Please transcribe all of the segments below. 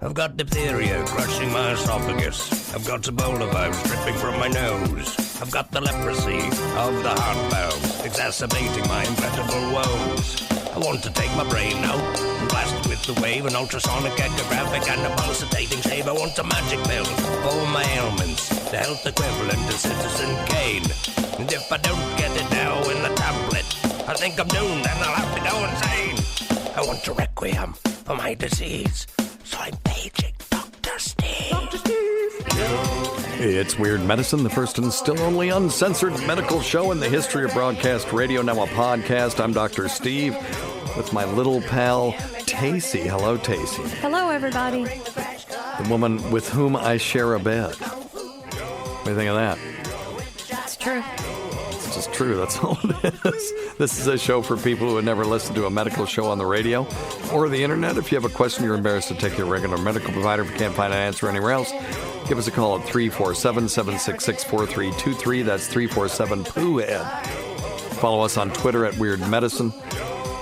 I've got diphtheria crushing my esophagus. I've got Ebola vibes dripping from my nose. I've got the leprosy of the heart valve, exacerbating my incredible woes. I want to take my brain out and blast it with the wave, an ultrasonic, echographic, and a pulsating shave. I want a magic pill for all my ailments, the health equivalent to Citizen Kane. And if I don't get it now in the tablet, I think I'm doomed and I'll have to go insane. I want a requiem for my disease, so I'm paging Dr. Steve. Dr. Steve. It's Weird Medicine, the first and still only uncensored medical show in the history of broadcast radio, now a podcast. I'm Dr. Steve with my little pal, Tacie. Hello, Tacie. Hello, everybody. The woman with whom I share a bed. What do you think of that? It's true. It's just true. That's all it is. This is a show for people who have never listened to a medical show on the radio or the internet. If you have a question, you're embarrassed to take your regular medical provider. If you can't find an answer anywhere else, give us a call at 347-766-4323. That's 347-POOHEAD. Follow us on Twitter at Weird Medicine.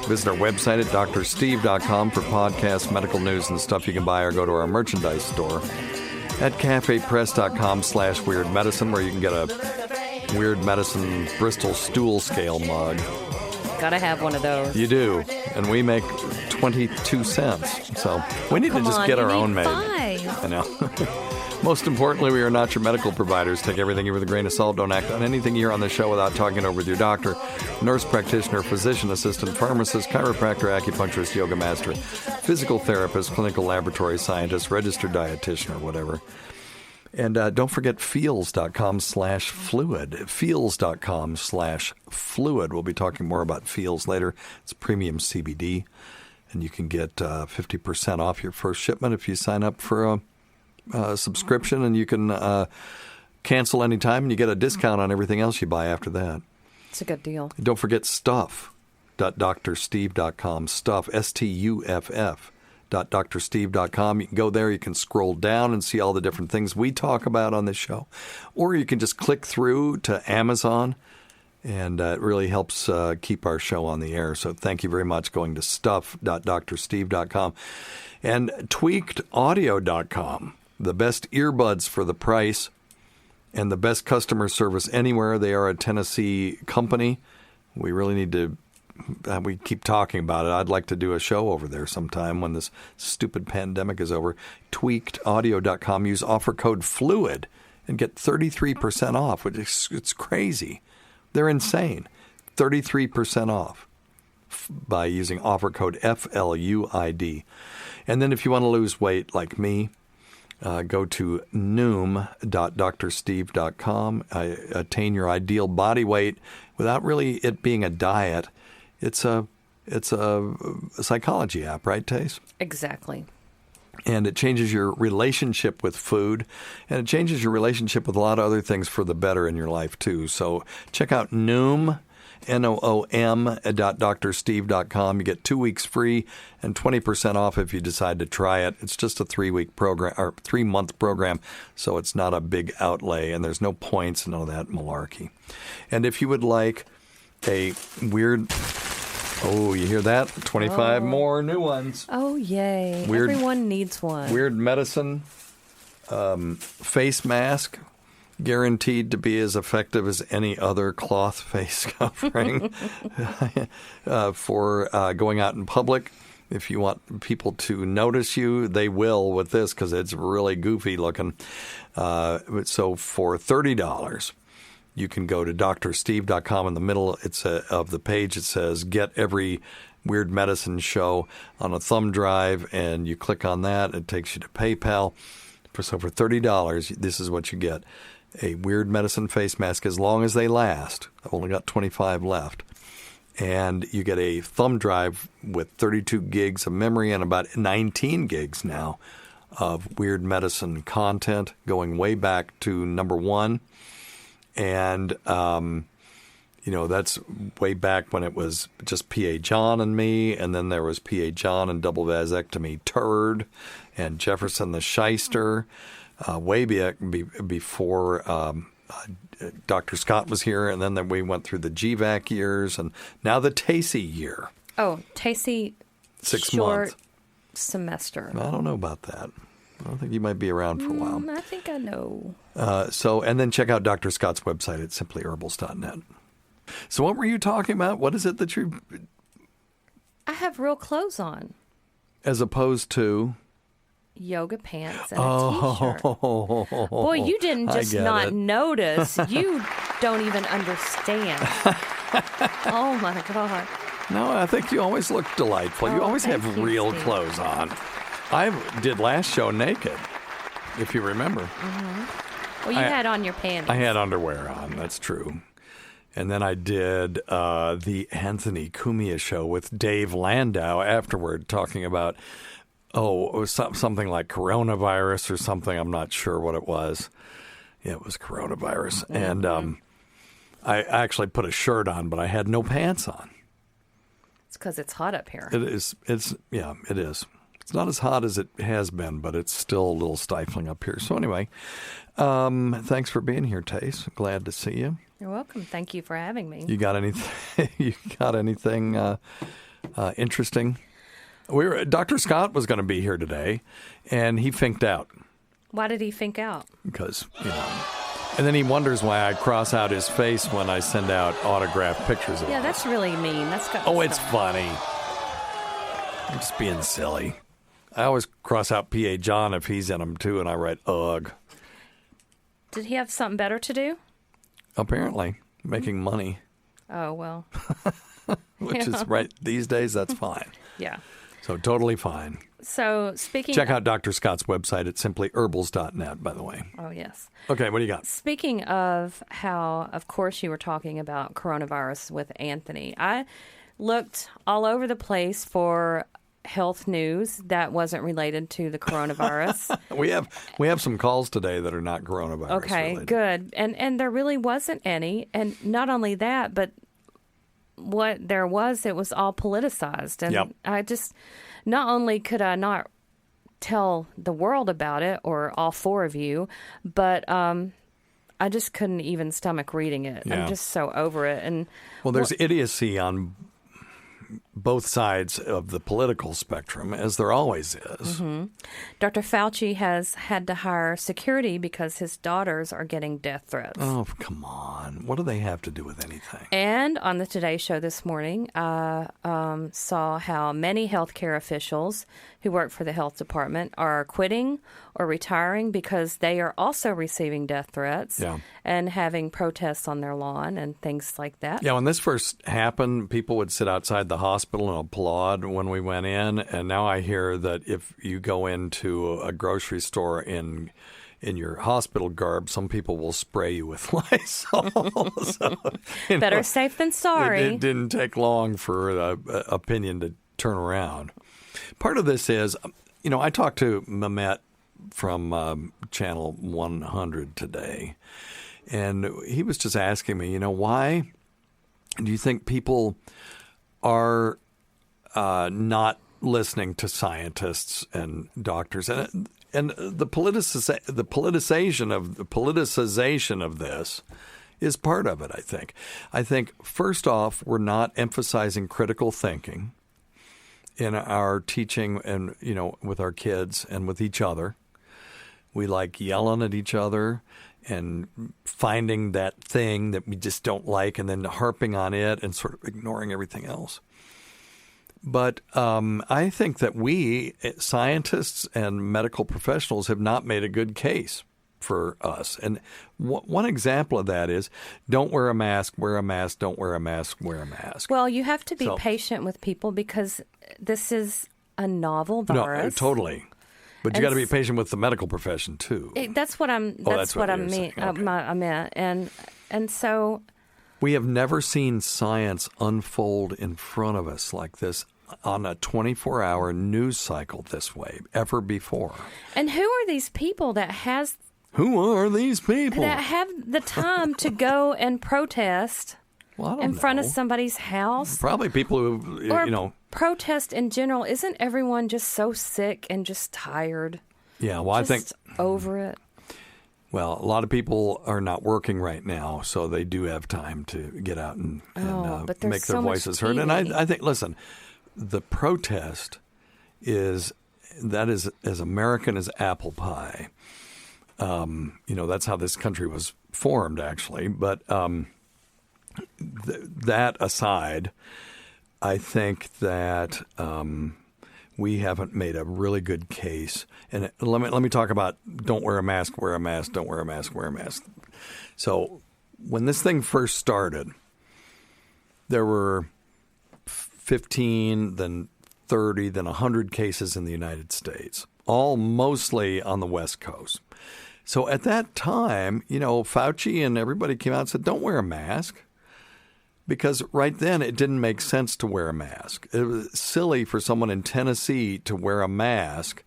Visit our website at drsteve.com for podcasts, medical news, and stuff you can buy, or go to our merchandise store at cafepress.com/Weird Medicine, where you can get a Weird Medicine Bristol stool scale mug. Gotta have one of those. You do. And we make 22 cents. So we need to just get our own made. I know. Most importantly, we are not your medical providers. Take everything with a grain of salt. Don't act on anything you hear on the show without talking it over with your doctor, nurse practitioner, physician assistant, pharmacist, chiropractor, acupuncturist, yoga master, physical therapist, clinical laboratory scientist, registered dietitian, or whatever. And don't forget feels.com/fluid. Feels.com/fluid. We'll be talking more about Feels later. It's premium CBD. And you can get 50% off your first shipment if you sign up for a subscription, and you can cancel anytime, and you get a discount on everything else you buy after that. It's a good deal. Don't forget stuff.drsteve.com. Stuff, stuff.drsteve.com. You can go there. You can scroll down and see all the different things we talk about on this show. Or you can just click through to Amazon, and it really helps keep our show on the air. So thank you very much, going to stuff.drsteve.com. And tweakedaudio.com. The best earbuds for the price and the best customer service anywhere. They are a Tennessee company. We really need to, we keep talking about it. I'd like to do a show over there sometime when this stupid pandemic is over. Tweakedaudio.com. Use offer code FLUID and get 33% off, which is, it's crazy. They're insane. 33% off by using offer code FLUID. And then if you want to lose weight like me, go to noom.drsteve.com. Attain your ideal body weight without really it being a diet. It's a psychology app, right, Tace? Exactly. And it changes your relationship with food, and it changes your relationship with a lot of other things for the better in your life, too. So check out Noom, noom.drsteve.com. You get 2 weeks free and 20% off if you decide to try it. It's just a 3-week program or 3-month program, so it's not a big outlay, and there's no points and all that malarkey. And if you would like a weird... Oh, you hear that? 25 more new ones. Oh, yay. Everyone needs one. Weird Medicine face mask, guaranteed to be as effective as any other cloth face covering for going out in public. If you want people to notice you, they will with this because it's really goofy looking. So for $30... you can go to drsteve.com. In the middle of the page, it says, get every Weird Medicine show on a thumb drive, and you click on that. It takes you to PayPal. So for $30, this is what you get. A Weird Medicine face mask as long as they last. I've only got 25 left. And you get a thumb drive with 32 gigs of memory and about 19 gigs now of Weird Medicine content going way back to number 1. And, that's way back when it was just P.A. John and me, and then there was P.A. John and double vasectomy turd, and Jefferson the Shyster, way back before Dr. Scott was here, and then we went through the GVAC years, and now the Tacie year. Oh, Tacie 6 months. semester. I don't know about that. I don't think you might be around for a while. I think I know. And then check out Dr. Scott's website at simplyherbals.net. So what were you talking about? What is it that you... I have real clothes on. As opposed to... Yoga pants and a t-shirt. Boy, you didn't just not notice. You don't even understand. Oh, my God. No, I think you always look delightful. You always have real clothes on. I did last show naked, if you remember. Mm-hmm. Well, you had on your panties. I had underwear on. That's true. And then I did the Anthony Cumia show with Dave Landau afterward, talking about, it was something like coronavirus or something. I'm not sure what it was. Yeah, it was coronavirus. Mm-hmm. And I actually put a shirt on, but I had no pants on. It's because it's hot up here. It is. It is. It's not as hot as it has been, but it's still a little stifling up here. So anyway, thanks for being here, Tace. Glad to see you. You're welcome. Thank you for having me. You got anything? Interesting? Dr. Scott was going to be here today, and he finked out. Why did he fink out? Because, and then he wonders why I cross out his face when I send out autographed pictures of him. Yeah, that's really mean. That's got. It's funny. I'm just being silly. I always cross out P.A. John if he's in them, too, and I write, ugh. Did he have something better to do? Apparently. Making money. Oh, well. Which is right. These days, that's fine. Yeah. So totally fine. So check out Dr. Scott's website at simplyherbals.net, by the way. Oh, yes. Okay, what do you got? Speaking of how, of course, you were talking about coronavirus with Anthony. I looked all over the place for health news that wasn't related to the coronavirus. We have some calls today that are not coronavirus related. Good. And there really wasn't any. And not only that, but what there was, it was all politicized. And I just, not only could I not tell the world about it, or all four of you, but I just couldn't even stomach reading it. I'm just so over it. And there's idiocy on both sides of the political spectrum, as there always is. Mm-hmm. Dr. Fauci has had to hire security because his daughters are getting death threats. Oh, come on. What do they have to do with anything? And on the Today Show this morning, saw how many healthcare officials who work for the health department are quitting or retiring because they are also receiving death threats and having protests on their lawn and things like that. Yeah, when this first happened, people would sit outside the hospital and applaud when we went in. And now I hear that if you go into a grocery store in your hospital garb, some people will spray you with Lysol. So, better safe than sorry. It didn't take long for opinion to turn around. Part of this is, I talked to Mehmet from Channel 100 today, and he was just asking me, why do you think people are not listening to scientists and doctors? And the politicization of this is part of it, I think. I think, first off, we're not emphasizing critical thinking in our teaching and, with our kids and with each other. We like yelling at each other and finding that thing that we just don't like and then harping on it and sort of ignoring everything else. But I think that we, scientists and medical professionals, have not made a good case for us. And one example of that is, don't wear a mask, wear a mask, don't wear a mask, wear a mask. Well, you have to be patient with people because this is a novel virus. No, totally. But you got to be patient with the medical profession too. That's what I'm. That's what I mean. Okay. I meant, and so we have never seen science unfold in front of us like this on a 24-hour news cycle this way ever before. And who are these people that have the time to go and protest in front of somebody's house? Probably people who, protest in general. Isn't everyone just so sick and just tired? Yeah, well, I think over it. Well, a lot of people are not working right now, so they do have time to get out and make their voices heard. And I think, listen, the protest is that is as American as apple pie. That's how this country was formed, actually. But that aside, I think that we haven't made a really good case. And let me talk about don't wear a mask, wear a mask, don't wear a mask, wear a mask. So when this thing first started, there were 15, then 30, then 100 cases in the United States, all mostly on the West Coast. So at that time, Fauci and everybody came out and said, don't wear a mask. Because right then it didn't make sense to wear a mask. It was silly for someone in Tennessee to wear a mask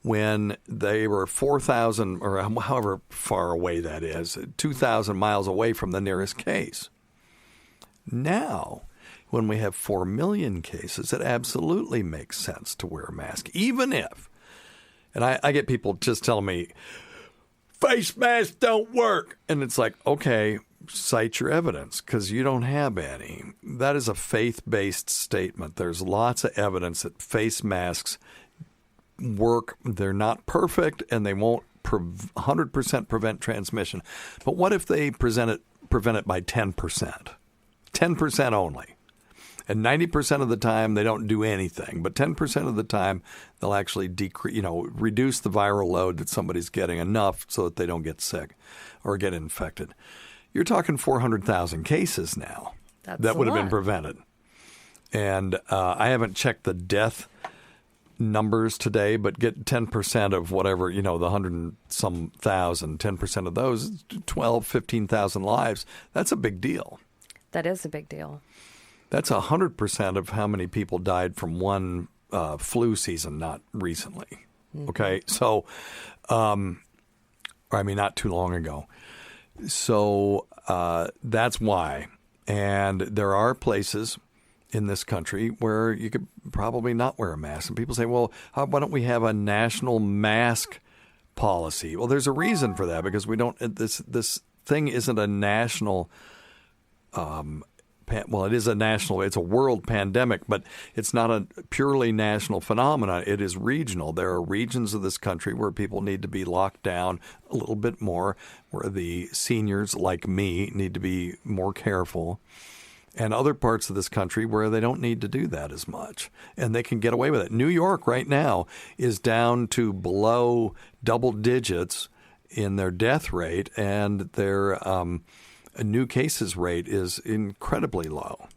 when they were 4,000 or however far away that is, 2,000 miles away from the nearest case. Now, when we have 4 million cases, it absolutely makes sense to wear a mask, even if, and I get people just telling me, face masks don't work. And it's like, okay, cite your evidence because you don't have any. That is a faith-based statement. There's lots of evidence that face masks work. They're not perfect and they won't 100% prevent transmission. But what if they prevent it by 10%? 10% only. And 90% of the time they don't do anything. But 10% of the time they'll actually reduce the viral load that somebody's getting enough so that they don't get sick or get infected. You're talking 400,000 cases now that would have been prevented. And I haven't checked the death numbers today, but get 10% of whatever, the 100 and some thousand, 10% of those, 12, 15,000 lives. That's a big deal. That is a big deal. That's 100% of how many people died from one flu season, not recently. Mm-hmm. Okay. So, not too long ago. So that's why. And there are places in this country where you could probably not wear a mask. And people say, well, why don't we have a national mask policy? Well, there's a reason for that because we don't. This thing isn't a national. It is a national. It's a world pandemic, but it's not a purely national phenomenon. It is regional. There are regions of this country where people need to be locked down a little bit more, where the seniors like me need to be more careful, and other parts of this country where they don't need to do that as much, and they can get away with it. New York right now is down to below double digits in their death rate, and their new cases rate is incredibly low.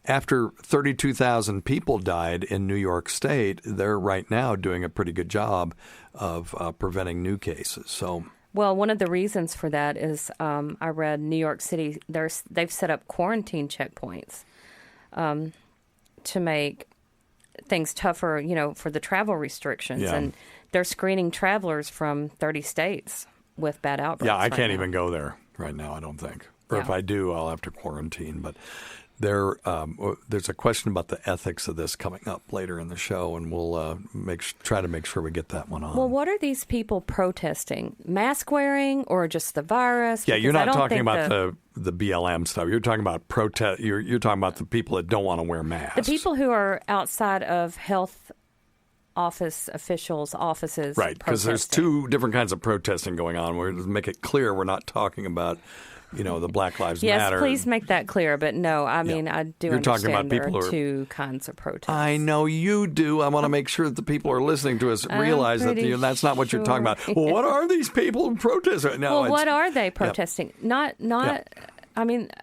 After 32,000 people died in New York State, they're right now doing a pretty good job of preventing new cases. So, well, one of the reasons for that is I read New York City. They've set up quarantine checkpoints to make things tougher, for the travel restrictions, and they're screening travelers from 30 states with bad outbreaks. Yeah, I can't even go there right now, I don't think. Or if I do, I'll have to quarantine. But there's a question about the ethics of this coming up later in the show, and we'll try to make sure we get that one on. Well, what are these people protesting? Mask wearing or just the virus? Yeah, because you're not talking about the BLM stuff. You're talking about protest. You're talking about the people that don't want to wear masks. The people who are outside of health office officials' offices. Right, because there's two different kinds of protesting going on. We're to make it clear we're not talking about, the Black Lives Matter. Yes, please make that clear. But no, I do understand there are two kinds of protests. I know you do. I want to make sure that the people who are listening to us realize that that's not what you're talking about. Well, what are these people protesting? No, what are they protesting? Not.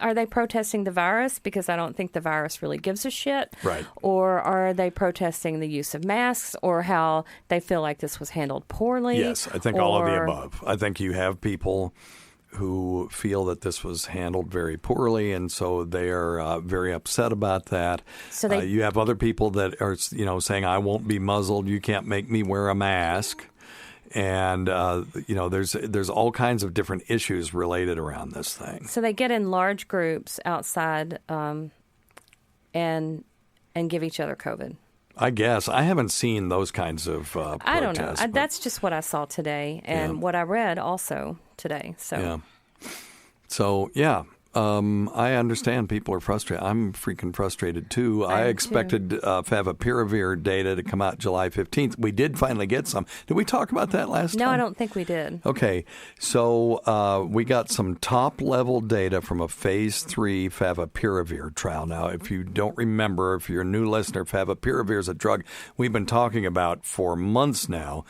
Are they protesting the virus? Because I don't think the virus really gives a shit. Right. Or are they protesting the use of masks or how they feel like this was handled poorly? Yes, I think all of the above. I think you have people who feel that this was handled very poorly, and so they are very upset about that. So you have other people that are, saying, I won't be muzzled. You can't make me wear a mask. And, there's all kinds of different issues related around this thing. So they get in large groups outside and give each other COVID. I guess. I haven't seen those kinds of protests. I don't know. That's just what I saw today and what I read also today. So, yeah. So, yeah. I understand people are frustrated. I'm freaking frustrated, too. I expected favipiravir data to come out July 15th. We did finally get some. Did we talk about that last time? No, I don't think we did. Okay. So we got some top-level data from a phase 3 favipiravir trial. Now, if you don't remember, if you're a new listener, favipiravir is a drug we've been talking about for months now.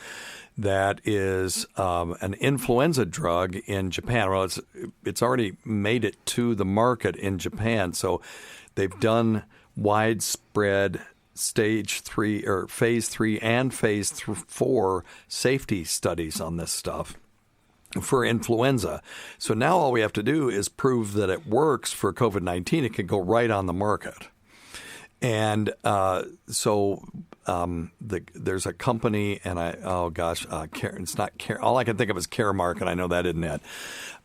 That is an influenza drug in Japan. Well, it's already made it to the market in Japan. So they've done widespread stage 3 or phase 3 and phase 4 safety studies on this stuff for influenza. So now all we have to do is prove that it works for COVID-19. It can go right on the market. And there's a company, and it's not Care. All I can think of is Caremark, and I know that isn't it.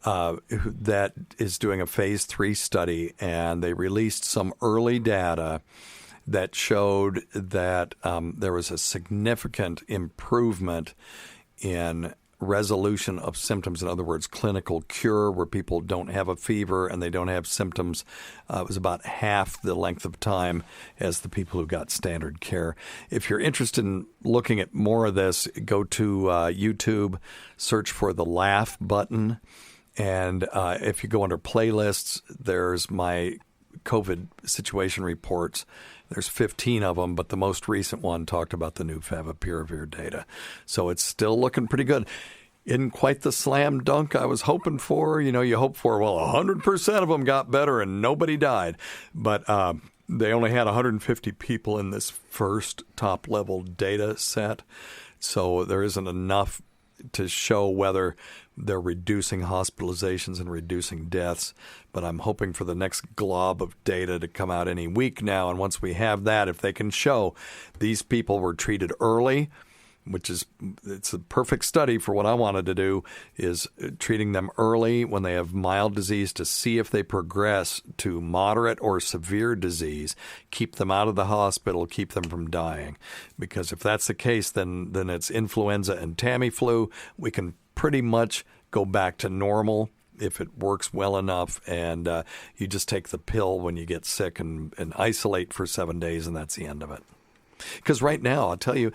That is doing a phase 3 study, and they released some early data that showed that there was a significant improvement in resolution of symptoms. In other words, clinical cure, where people don't have a fever and they don't have symptoms. It was about half the length of time as the people who got standard care. If you're interested in looking at more of this, go to YouTube, search for the laugh button. And if you go under playlists, there's my COVID situation reports. There's 15 of them, but the most recent one talked about the new favipiravir data. So it's still looking pretty good. Isn't quite the slam dunk I was hoping for. You hope for, 100% of them got better and nobody died. But they only had 150 people in this first top-level data set. So there isn't enough to show whether they're reducing hospitalizations and reducing deaths. But I'm hoping for the next glob of data to come out any week now. And once we have that, if they can show these people were treated early, it's a perfect study for what I wanted to do, is treating them early when they have mild disease to see if they progress to moderate or severe disease, keep them out of the hospital, keep them from dying. Because if that's the case, then it's influenza and Tamiflu. We can pretty much go back to normal if it works well enough, and you just take the pill when you get sick and isolate for 7 days, and that's the end of it. Because right now, I'll tell you,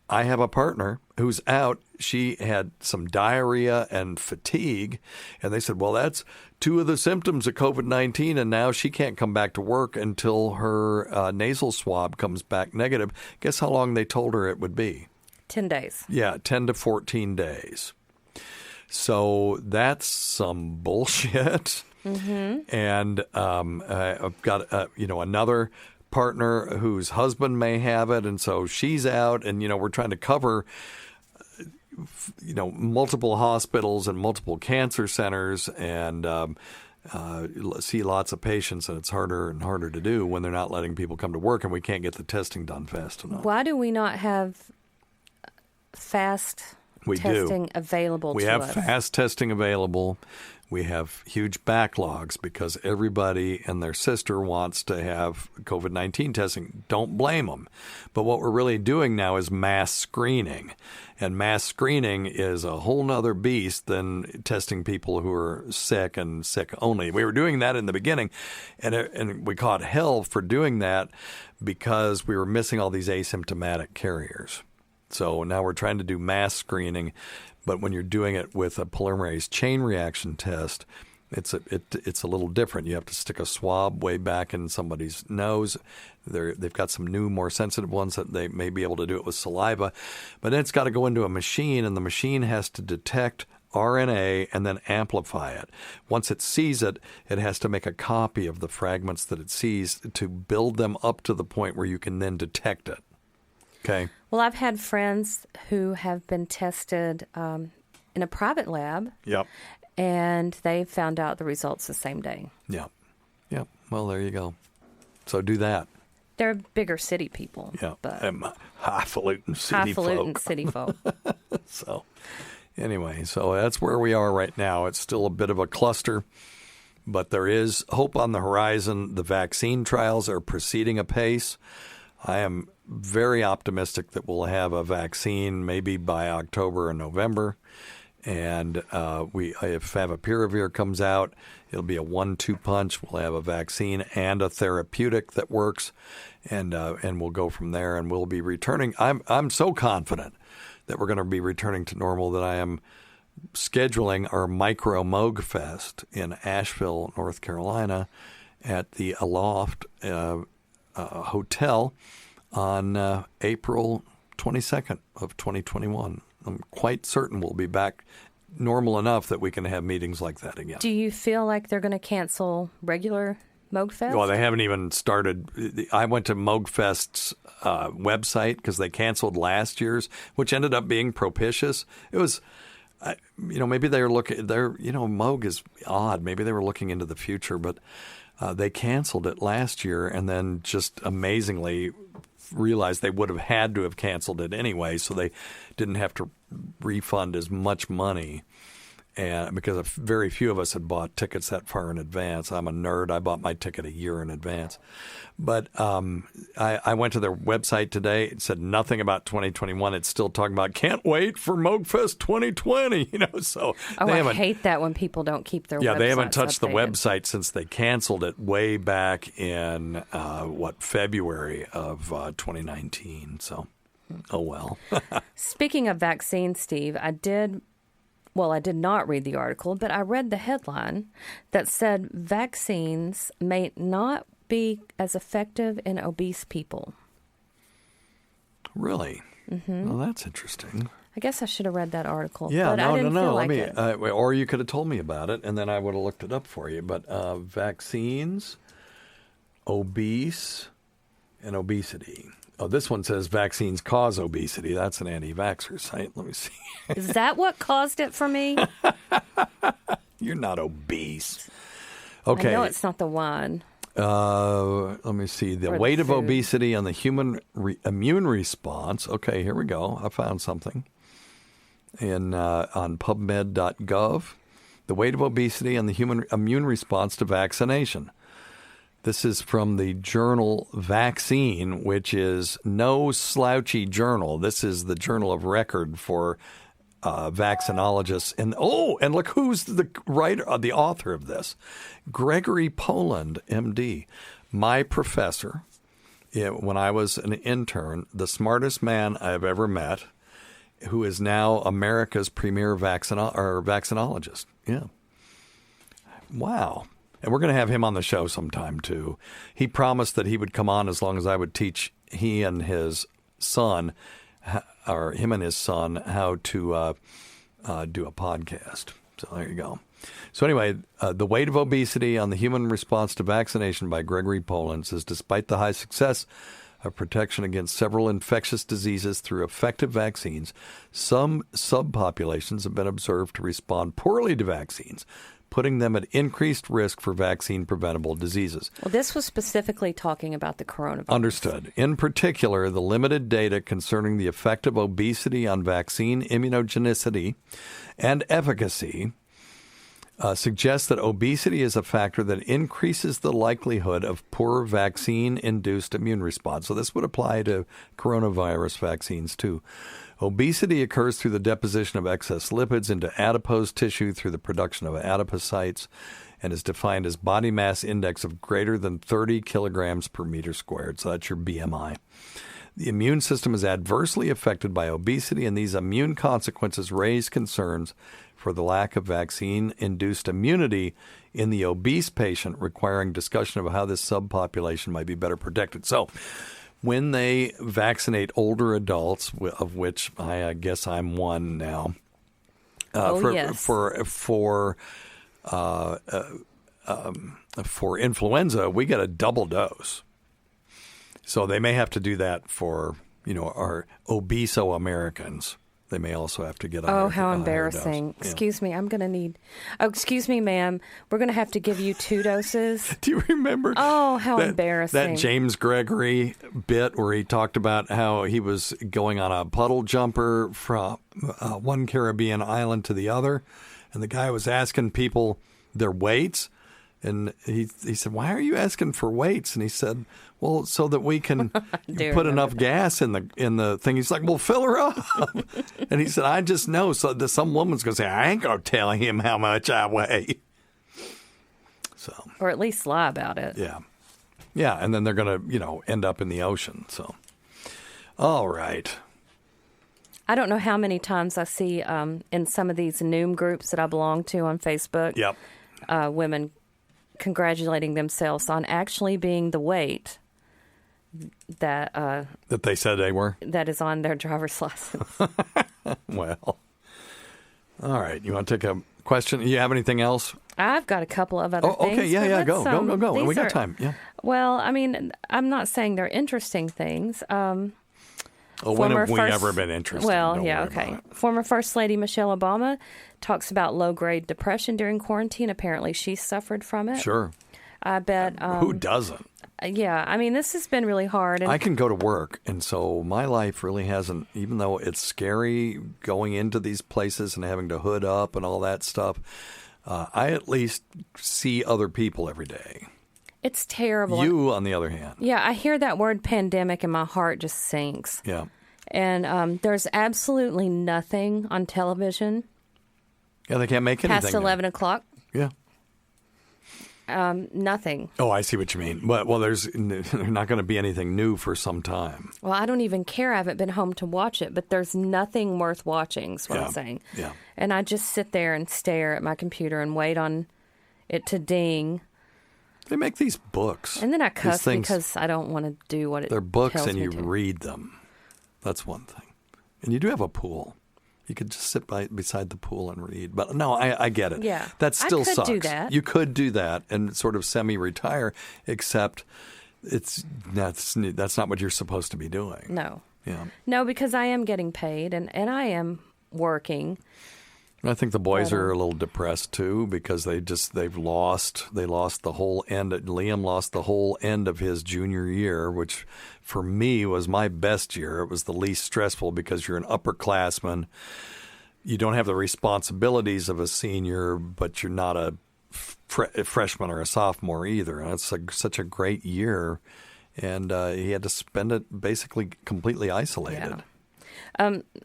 I have a partner who's out. She had some diarrhea and fatigue, and they said, well, that's 2 of the symptoms of COVID-19, and now she can't come back to work until her nasal swab comes back negative. Guess how long they told her it would be? 10 days. Yeah, 10 to 14 days. So that's some bullshit. Mm-hmm. And I've got another partner whose husband may have it, and so she's out, and we're trying to cover multiple hospitals and multiple cancer centers, and see lots of patients, and it's harder and harder to do when they're not letting people come to work, and we can't get the testing done fast enough. Why do we not have fast testing available to us? We have fast testing available. We have huge backlogs because everybody and their sister wants to have COVID-19 testing. Don't blame them. But what we're really doing now is mass screening. And mass screening is a whole nother beast than testing people who are sick and sick only. We were doing that in the beginning, and we caught hell for doing that because we were missing all these asymptomatic carriers. So now we're trying to do mass screening. But when you're doing it with a polymerase chain reaction test, it's a little different. You have to stick a swab way back in somebody's nose. They've got some new, more sensitive ones that they may be able to do it with saliva. But then it's got to go into a machine, and the machine has to detect RNA and then amplify it. Once it sees it, it has to make a copy of the fragments that it sees to build them up to the point where you can then detect it. Okay. Well, I've had friends who have been tested in a private lab. Yep. And they found out the results the same day. Yep. Yep. Well, there you go. So do that. They're bigger city people. Yeah. But highfalutin city folk. Highfalutin city folk. So anyway, so that's where we are right now. It's still a bit of a cluster, but there is hope on the horizon. The vaccine trials are proceeding apace. I am very optimistic that we'll have a vaccine maybe by October or November. And if favipiravir comes out, It'll be a 1-2 punch. We'll have a vaccine and a therapeutic that works, and we'll go from there. And we'll be returning. I'm so confident that we're going to be returning to normal that I am scheduling our Micro Moog Fest in Asheville, North Carolina, at the Aloft Hotel on April 22nd of 2021. I'm quite certain we'll be back normal enough that we can have meetings like that again. Do you feel like they're going to cancel regular Moog Fest? Well, they haven't even started. I went to Moog Fest's website because they canceled last year's, which ended up being propitious. It was, maybe they were looking. Moog is odd. Maybe they were looking into the future, but they canceled it last year, and then just amazingly realized they would have had to have canceled it anyway, so they didn't have to refund as much money. And because very few of us had bought tickets that far in advance. I'm a nerd. I bought my ticket a year in advance. But I went to their website today. It said nothing about 2021. It's still talking about can't wait for MoogFest 2020. So I hate that when people don't keep their websites. Yeah, they haven't touched updated. the website since they canceled it way back in February of 2019. So, oh well. Speaking of vaccines, Steve, I did not read the article, but I read the headline that said vaccines may not be as effective in obese people. Really? Mm-hmm. Well, that's interesting. I guess I should have read that article. Yeah, but I didn't feel like it. Or you could have told me about it, and then I would have looked it up for you. But vaccines, obese, and obesity. Oh, this one says vaccines cause obesity. That's an anti-vaxxer site. Let me see. Is that what caused it for me? You're not obese. Okay. I know it's not the wine. Let me see. The weight of obesity on the human immune response. Okay, here we go. I found something on PubMed.gov. The weight of obesity and the human immune response to vaccination. This is from the journal Vaccine, which is no slouchy journal. This is the journal of record for vaccinologists. And look who's the writer, the author of this. Gregory Poland, MD, my professor, when I was an intern, the smartest man I've ever met, who is now America's premier vaccinologist. Yeah. Wow. And we're going to have him on the show sometime, too. He promised that he would come on as long as I would teach him and his son, how to do a podcast. So there you go. So anyway, The Weight of Obesity on the Human Response to Vaccination by Gregory Poland says, despite the high success of protection against several infectious diseases through effective vaccines, some subpopulations have been observed to respond poorly to vaccines, putting them at increased risk for vaccine-preventable diseases. Well, this was specifically talking about the coronavirus. Understood. In particular, the limited data concerning the effect of obesity on vaccine immunogenicity and efficacy suggests that obesity is a factor that increases the likelihood of poor vaccine-induced immune response. So this would apply to coronavirus vaccines, too. Obesity occurs through the deposition of excess lipids into adipose tissue through the production of adipocytes and is defined as body mass index of greater than 30 kilograms per meter squared. So that's your BMI. The immune system is adversely affected by obesity, and these immune consequences raise concerns for the lack of vaccine-induced immunity in the obese patient, requiring discussion of how this subpopulation might be better protected. So when they vaccinate older adults, of which I guess I'm one now, for influenza, we get a double dose. So they may have to do that for our obeso Americans. They may also have to get Oh, how embarrassing. Excuse me, I'm going to need... Oh, excuse me, ma'am. We're going to have to give you 2 doses. Do you remember? Oh, how embarrassing. That James Gregory bit where he talked about how he was going on a puddle jumper from one Caribbean island to the other, and the guy was asking people their weights, and he said, "Why are you asking for weights?" And he said, "Well, so that we can put enough gas in the thing." He's like, "Well, fill her up." And he said, "I just know so that some woman's going to say, I ain't going to tell him how much I weigh." So, or at least lie about it. yeah. Yeah, and then they're going to, end up in the ocean. So, all right. I don't know how many times I see in some of these Noom groups that I belong to on Facebook, women congratulating themselves on actually being the weight that they said they were. That is on their driver's license. Well, all right. You want to take a question? You have anything else? I've got a couple of other things. Okay. Yeah. Go. And we got time. Yeah. Well, I mean, I'm not saying they're interesting things. When have we ever been interested? Well, yeah, okay. Former First Lady Michelle Obama talks about low-grade depression during quarantine. Apparently, she suffered from it. Sure. I bet. Who doesn't? Yeah, I mean, this has been really hard. And I can go to work, and so my life really hasn't, even though it's scary going into these places and having to hood up and all that stuff, I at least see other people every day. It's terrible. You, on the other hand. Yeah, I hear that word pandemic and my heart just sinks. Yeah. And there's absolutely nothing on television. Yeah, they can't make anything. Past 11 o'clock. Yeah. Nothing. Oh, I see what you mean. Well, there's not going to be anything new for some time. Well, I don't even care. I haven't been home to watch it, but there's nothing worth watching is what I'm saying. Yeah. And I just sit there and stare at my computer and wait on it to ding. They make these books. And then I cuss because I don't want to do what it They're books tells and me you to. read them. That's one thing. And you do have a pool. You could just sit beside the pool and read. But no, I get it. Yeah. That still sucks. do that. You could do that and sort of semi-retire, except that's not what you're supposed to be doing. No. Yeah. No, because I am getting paid and I am working. I think the boys are a little depressed too because they lost the whole end. Liam lost the whole end of his junior year, which for me was my best year. It was the least stressful because you're an upperclassman. You don't have the responsibilities of a senior, but you're not a freshman or a sophomore either. And it's such a great year, and he had to spend it basically completely isolated. Yeah.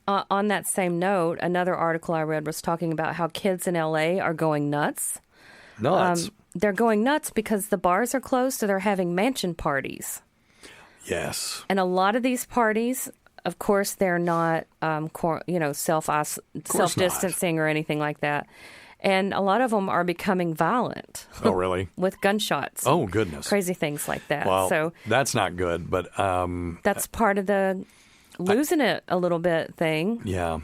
On that same note, another article I read was talking about how kids in L.A. are going nuts. Nuts? They're going nuts because the bars are closed, so they're having mansion parties. Yes. And a lot of these parties, of course, they're not, self-distancing or anything like that. And a lot of them are becoming violent. Oh, really? With gunshots. Oh, goodness. Crazy things like that. Well, so that's not good, but... that's part of the... losing it a little bit thing. Yeah.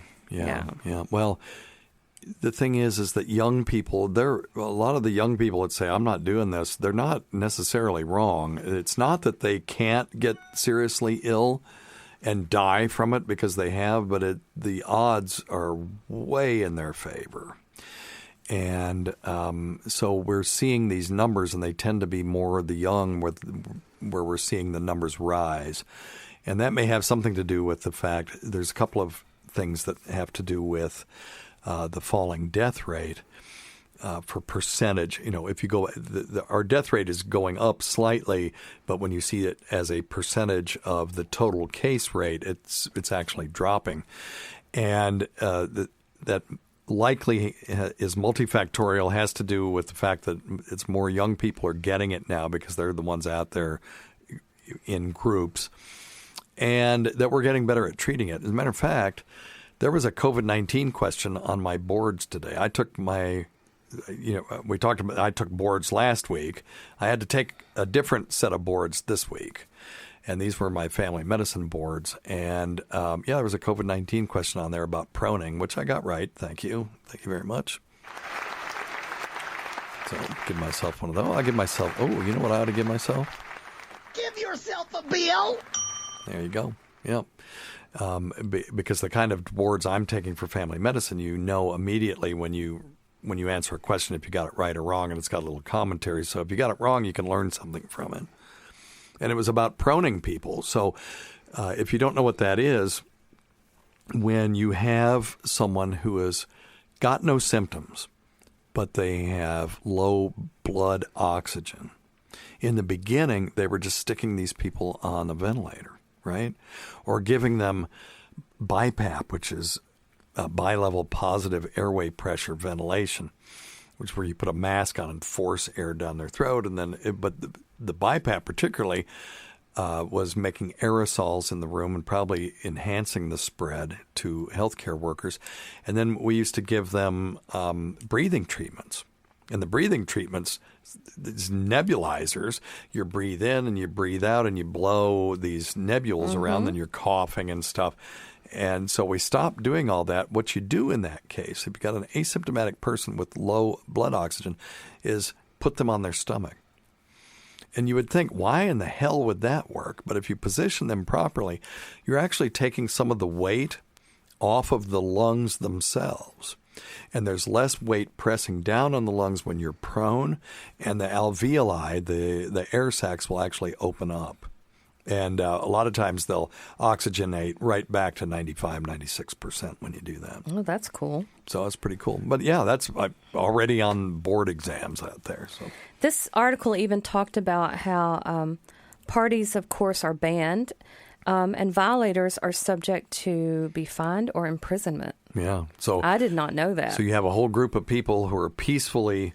Well, the thing is that young people, a lot of the young people that say, I'm not doing this, they're not necessarily wrong. It's not that they can't get seriously ill and die from it because they have, but the odds are way in their favor. And so we're seeing these numbers, and they tend to be more the young where we're seeing the numbers rise. And that may have something to do with the fact there's a couple of things that have to do with the falling death rate for percentage. If you go, our death rate is going up slightly, but when you see it as a percentage of the total case rate, it's actually dropping. And that likely is multifactorial, has to do with the fact that it's more young people are getting it now because they're the ones out there in groups. And that we're getting better at treating it. As a matter of fact, there was a COVID-19 question on my boards today. I took I took boards last week. I had to take a different set of boards this week. And these were my family medicine boards. And there was a COVID-19 question on there about proning, which I got right. Thank you. Thank you very much. So I'll give myself one of those. I'll give myself, you know what I ought to give myself? Give yourself a bill. There you go. Yep. Because the kind of boards I'm taking for family medicine, you know immediately when you answer a question if you got it right or wrong, and it's got a little commentary. So if you got it wrong, you can learn something from it. And it was about proning people. So if you don't know what that is, when you have someone who has got no symptoms, but they have low blood oxygen, in the beginning, they were just sticking these people on the ventilator. Right? Or giving them BiPAP, which is bilevel positive airway pressure ventilation. which is where you put a mask on and force air down their throat. And then, but the BiPAP particularly was making aerosols in the room and probably enhancing the spread to healthcare workers. And then we used to give them breathing treatments. And the breathing treatments, these nebulizers, you breathe in and you breathe out and you blow these nebules around and you're coughing and stuff. And so we stopped doing all that. What you do in that case, if you've got an asymptomatic person with low blood oxygen, is put them on their stomach. And you would think, why in the hell would that work? But if you position them properly, you're actually taking some of the weight off of the lungs themselves. And there's less weight pressing down on the lungs when you're prone, and the alveoli, the air sacs, will actually open up. And a lot of times they'll oxygenate right back to 95, 96% when you do that. Oh, that's cool. So that's pretty cool. But yeah, that's already on board exams out there. So this article even talked about how parties, of course, are banned, and violators are subject to be fined or imprisonment. Yeah. So I did not know that. So you have a whole group of people who are peacefully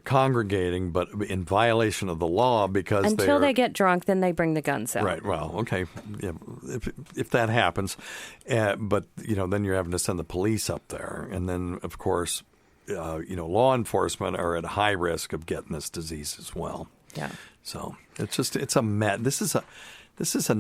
congregating, but in violation of the law because until they get drunk, then they bring the guns out. Right. Well, okay. Yeah, if that happens, but then you're having to send the police up there, and then of course, law enforcement are at high risk of getting this disease as well. Yeah. So it's a mess. This is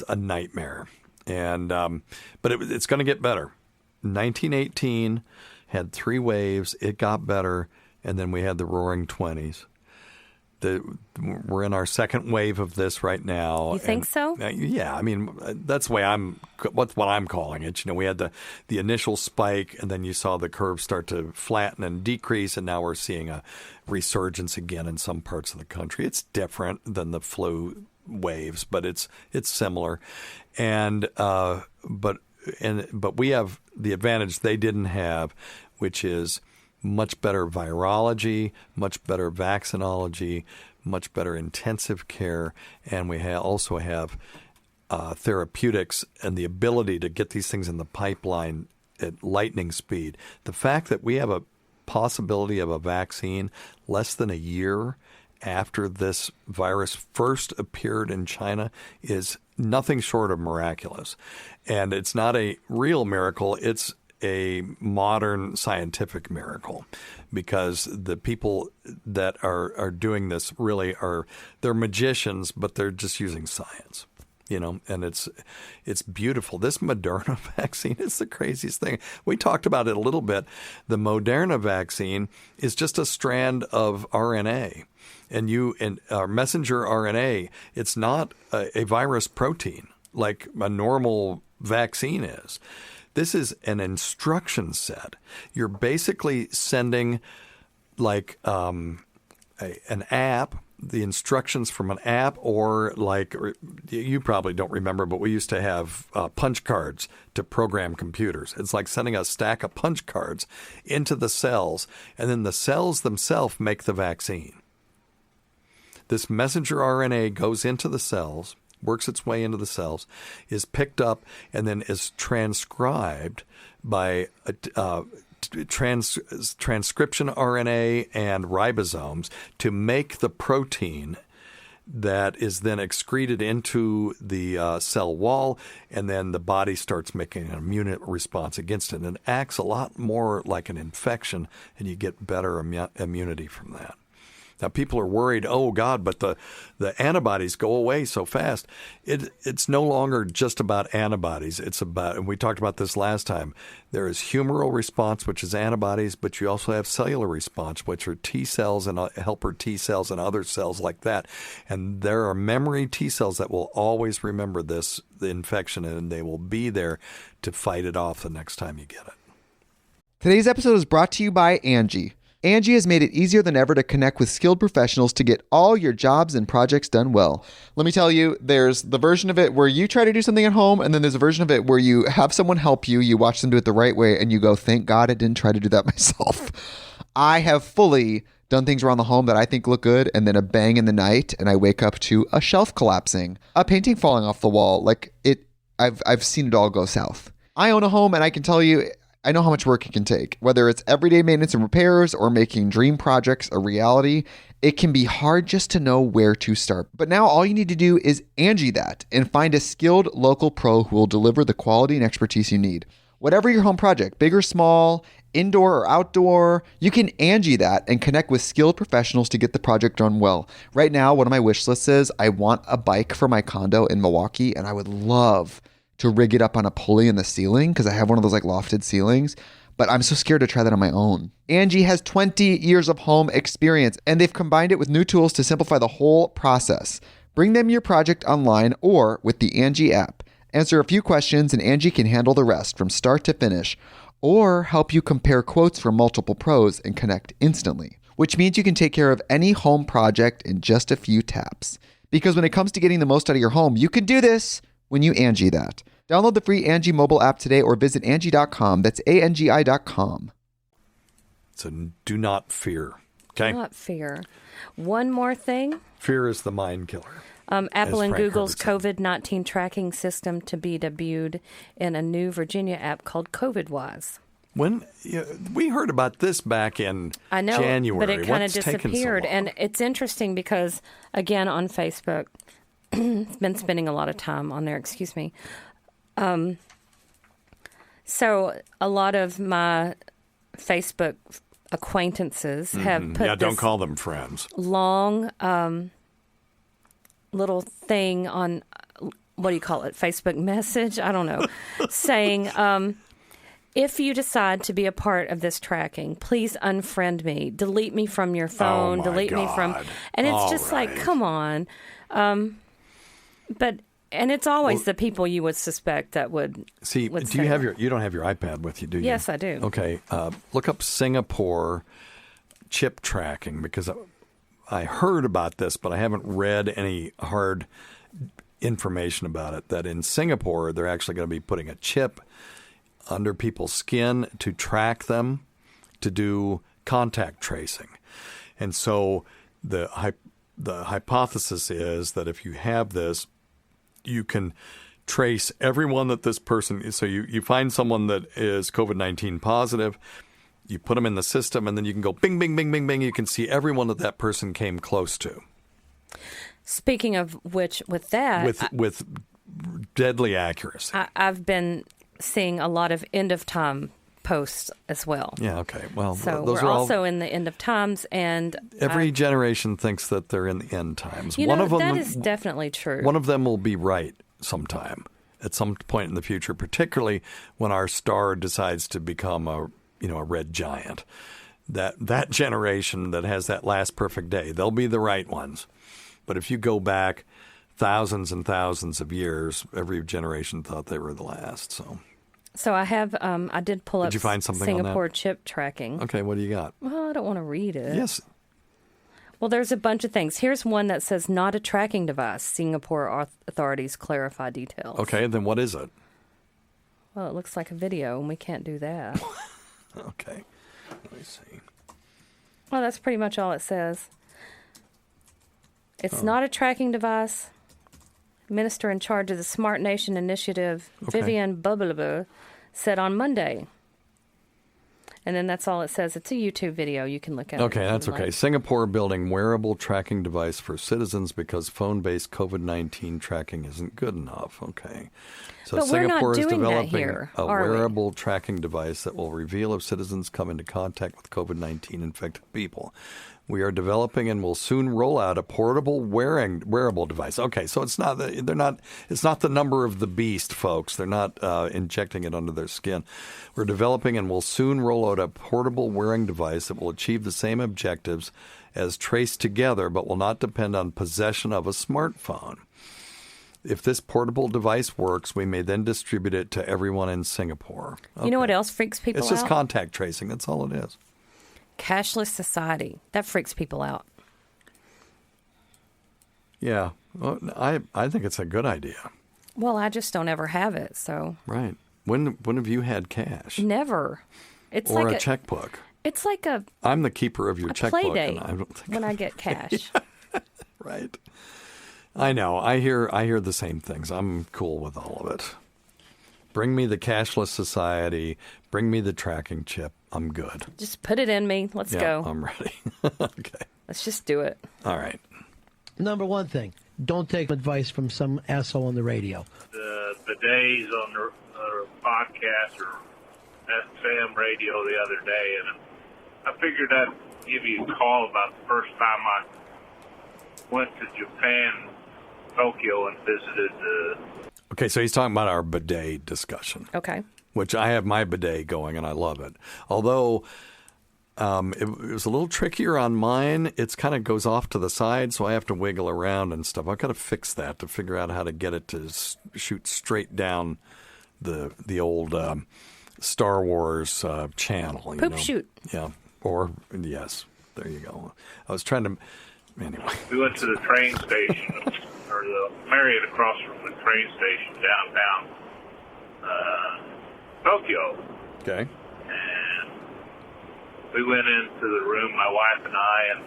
a nightmare, and but it's going to get better. 1918 had 3 waves. It got better, and then we had the Roaring '20s. We're in our second wave of this right now. You think so? Yeah, I mean that's the way what I'm calling it. We had the initial spike, and then you saw the curve start to flatten and decrease, and now we're seeing a resurgence again in some parts of the country. It's different than the flu waves, but it's similar, and but we have the advantage they didn't have, which is much better virology, much better vaccinology, much better intensive care, and we also have therapeutics and the ability to get these things in the pipeline at lightning speed. The fact that we have a possibility of a vaccine less than a year after this virus first appeared in China is nothing short of miraculous. And it's not a real miracle. It's a modern scientific miracle, because the people that are doing this really they're magicians, but they're just using science. And it's beautiful. This Moderna vaccine is the craziest thing. We talked about it a little bit. The Moderna vaccine is just a strand of RNA. And our messenger RNA, it's not a virus protein like a normal vaccine is. This is an instruction set. You're basically sending like an app, the instructions from an app, or like you probably don't remember, but we used to have punch cards to program computers. It's like sending a stack of punch cards into the cells, and then the cells themselves make the vaccine. This messenger RNA goes into the cells, works its way into the cells, is picked up, and then is transcribed by transcription RNA and ribosomes to make the protein that is then excreted into the cell wall, and then the body starts making an immune response against it. And it acts a lot more like an infection, and you get better immunity from that. Now, people are worried, oh, God, but the antibodies go away so fast. It's no longer just about antibodies. It's about, and we talked about this last time, there is humoral response, which is antibodies, but you also have cellular response, which are T cells and helper T cells and other cells like that. And there are memory T cells that will always remember the infection, and they will be there to fight it off the next time you get it. Today's episode is brought to you by Angie. Angie has made it easier than ever to connect with skilled professionals to get all your jobs and projects done well. Let me tell you, there's the version of it where you try to do something at home, and then there's a version of it where you have someone help you, you watch them do it the right way, and you go, thank God I didn't try to do that myself. I have fully done things around the home that I think look good, and then a bang in the night, and I wake up to a shelf collapsing, a painting falling off the wall. I've seen it all go south. I own a home, and I can tell you, I know how much work it can take. Whether it's everyday maintenance and repairs or making dream projects a reality, it can be hard just to know where to start. But now all you need to do is Angie that and find a skilled local pro who will deliver the quality and expertise you need. Whatever your home project, big or small, indoor or outdoor, you can Angie that and connect with skilled professionals to get the project done well. Right now, one of my wish lists is I want a bike for my condo in Milwaukee, and I would love to rig it up on a pulley in the ceiling because I have one of those like lofted ceilings, but I'm so scared to try that on my own. Angie has 20 years of home experience, and they've combined it with new tools to simplify the whole process. Bring them your project online or with the Angie app. Answer a few questions and Angie can handle the rest from start to finish, or help you compare quotes from multiple pros and connect instantly, which means you can take care of any home project in just a few taps. Because when it comes to getting the most out of your home, you can do this when you Angie that. Download the free Angie mobile app today or visit Angie.com. That's ANGI.com. So do not fear. Okay? Not fear. One more thing. Fear is the mind killer. Apple and Frank Google's Herbert said. COVID-19 tracking system to be debuted in a new Virginia app called COVIDwise. When we heard about this back in I know, January, but it kind of what's taken disappeared. so long? And it's interesting because, again, on Facebook, been spending a lot of time on there, excuse me. So a lot of my Facebook acquaintances have put don't call them friends. long little thing on, what do you call it, Facebook message? I don't know, saying, if you decide to be a part of this tracking, please unfriend me, delete me from your phone, delete me from, and it's just like, come on. But and it's always the people you would suspect that would see. Would Do you have you don't have your iPad with you, do you? Yes, I do. Okay, look up Singapore chip tracking because I heard about this, but I haven't read any hard information about it. That in Singapore they're actually going to be putting a chip under people's skin to track them, to do contact tracing, and so the hypothesis is that if you have this, you can trace everyone that this person – so you find someone that is COVID-19 positive, you put them in the system, and then you can go bing, bing, bing, bing, bing. You can see everyone that person came close to. Speaking of which, with that – With deadly accuracy. I've been seeing a lot of end-of-time posts as well. Yeah, okay. Well, so those we're are also in the end of times, and every generation thinks that they're in the end times. That is definitely true. One of them will be right sometime, at some point in the future, particularly when our star decides to become a red giant. That generation that has that last perfect day, they'll be the right ones. But if you go back thousands and thousands of years, every generation thought they were the last. So I have, I did pull up Did you find something Singapore on that? chip tracking. Okay, what do you got? Well, I don't want to read it. Yes. Well, there's a bunch of things. Here's one that says not a tracking device. Singapore authorities clarify details. Okay, then what is it? Well, it looks like a video, and we can't do that. Okay, let me see. Well, that's pretty much all it says. It's not a tracking device. Minister in charge of the Smart Nation Initiative, Vivian Bubbleba, said on Monday. And then that's all it says. It's a YouTube video. You can look at it. Okay, that's okay. Like. Singapore building wearable tracking device for citizens because phone-based COVID-19 tracking isn't good enough. Okay. So but Singapore is developing that here, a wearable tracking device that will reveal if citizens come into contact with COVID-19 infected people. We are developing and will soon roll out a portable wearable device. Okay, so it's not the number of the beast, folks. They're not injecting it under their skin. We're developing and will soon roll out a portable wearing device that will achieve the same objectives as Trace Together, but will not depend on possession of a smartphone. If this portable device works, we may then distribute it to everyone in Singapore. Okay. You know what else freaks people out? It's just contact tracing. That's all it is. Cashless society. That freaks people out. Yeah. Well, I think it's a good idea. Well, I just don't ever have it, so. Right. When have you had cash? Never. It's or like a checkbook. It's like I'm the keeper of your checkbook. Play date and I don't think when I get cash. Right. I know. I hear the same things. I'm cool with all of it. Bring me the cashless society. Bring me the tracking chip. I'm good. Just put it in me. Let's go. I'm ready. Okay. Let's just do it. All right. Number one thing, don't take advice from some asshole on the radio. The bidets on the podcast or FM radio the other day, and I figured I'd give you a call about the first time I went to Japan, Tokyo, and visited. Okay, so he's talking about our bidet discussion. Okay. Which I have my bidet going, and I love it. Although it was a little trickier on mine. It kind of goes off to the side, so I have to wiggle around and stuff. I've got to fix that to figure out how to get it to shoot straight down the old Star Wars channel. Poop shoot. Yeah. Or, yes, there you go. I was trying to, anyway. We went to the train station, or the Marriott across from the train station downtown Tokyo. Okay. And we went into the room, my wife and I, and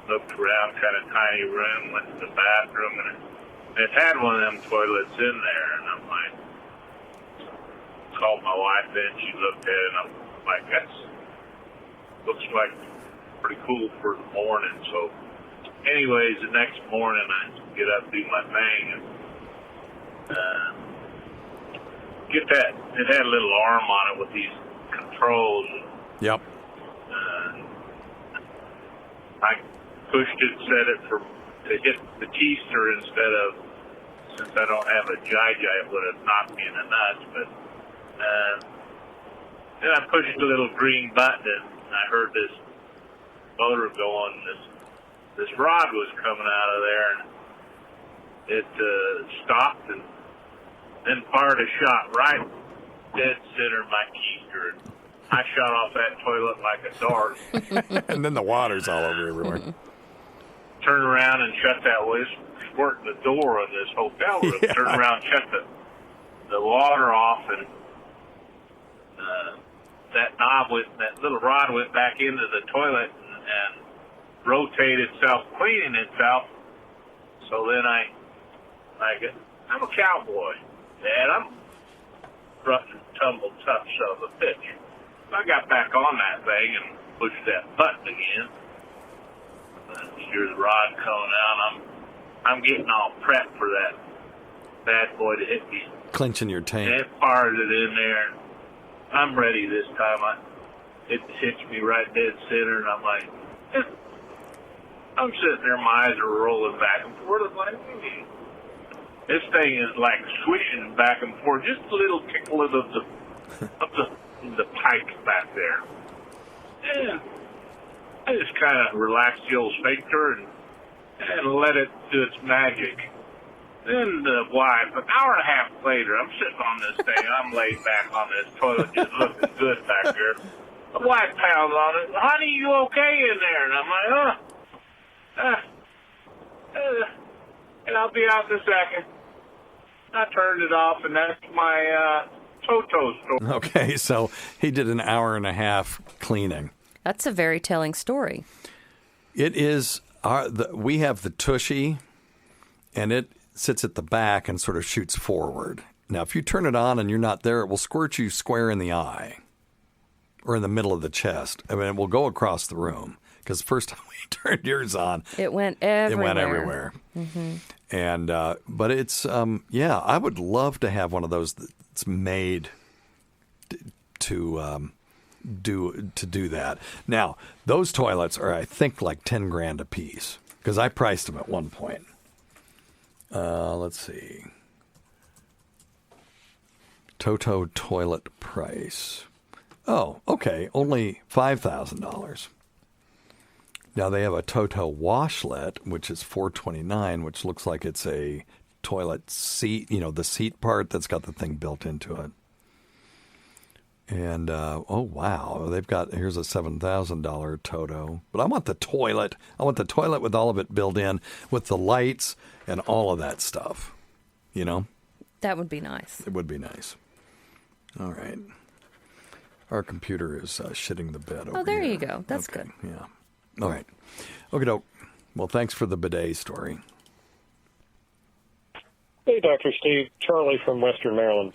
looked around, kind of tiny room, went to the bathroom, and it had one of them toilets in there, and I'm like, called my wife in, she looked at it, and I'm like, that looks like pretty cool for the morning. So anyways, the next morning I get up, do my thing, and get that. It had a little arm on it with these controls. Yep. I pushed it, set it to hit the keister instead of, since I don't have a jai-jai, it would have knocked me in the nuts. But then I pushed the little green button, and I heard this motor go on. This rod was coming out of there, and it stopped and then fired a shot right dead center of my keister. And I shot off that toilet like a dart. And then the water's all over everywhere. Turned around and shut that was squirting the door of this hotel room. Yeah. Turned around, shut the water off, and that little rod went back into the toilet and rotated itself, cleaning itself. So then I'm a cowboy, Dad. I'm rough and tumble, tough son of a bitch. So I got back on that thing and pushed that button again. Here's the rod coming out. I'm getting all prepped for that bad boy to hit me. Clenching your tank. And it fires it in there. I'm ready this time. It hits me right dead center, and I'm like, I'm sitting there, my eyes are rolling back and forth. I'm like, this thing is like swishing back and forth, just a little tickle of the pike back there. And I just kind of relaxed the old sphincter and let it do its magic. Then the wife, an hour and a half later, I'm sitting on this thing. I'm laid back on this toilet, just looking good back there. The wife pounds on it. Honey, you okay in there? And I'm like, and I'll be out in a second. I turned it off, and that's my Toto story. Okay, so he did an hour and a half cleaning. That's a very telling story. It is. We have the Tushy, and it sits at the back and sort of shoots forward. Now, if you turn it on and you're not there, it will squirt you square in the eye or in the middle of the chest. I mean, it will go across the room. Because the first time we turned yours on, it went everywhere. It went everywhere. Mm-hmm. And but it's I would love to have one of those that's made to do that. Now those toilets are, I think, like $10,000 a piece because I priced them at one point. Let's see, Toto toilet price. Oh, okay, only $5,000. Now, they have a Toto washlet, which is $429, which looks like it's a toilet seat, the seat part that's got the thing built into it. And, oh, wow, here's a $7,000 Toto. But I want the toilet. I want the toilet with all of it built in, with the lights and all of that stuff, That would be nice. It would be nice. All right. Our computer is shitting the bed over Oh, there here. you go. That's okay. good. Yeah. All right. Okay, doke. Well, thanks for the bidet story. Hey, Dr. Steve. Charlie from Western Maryland.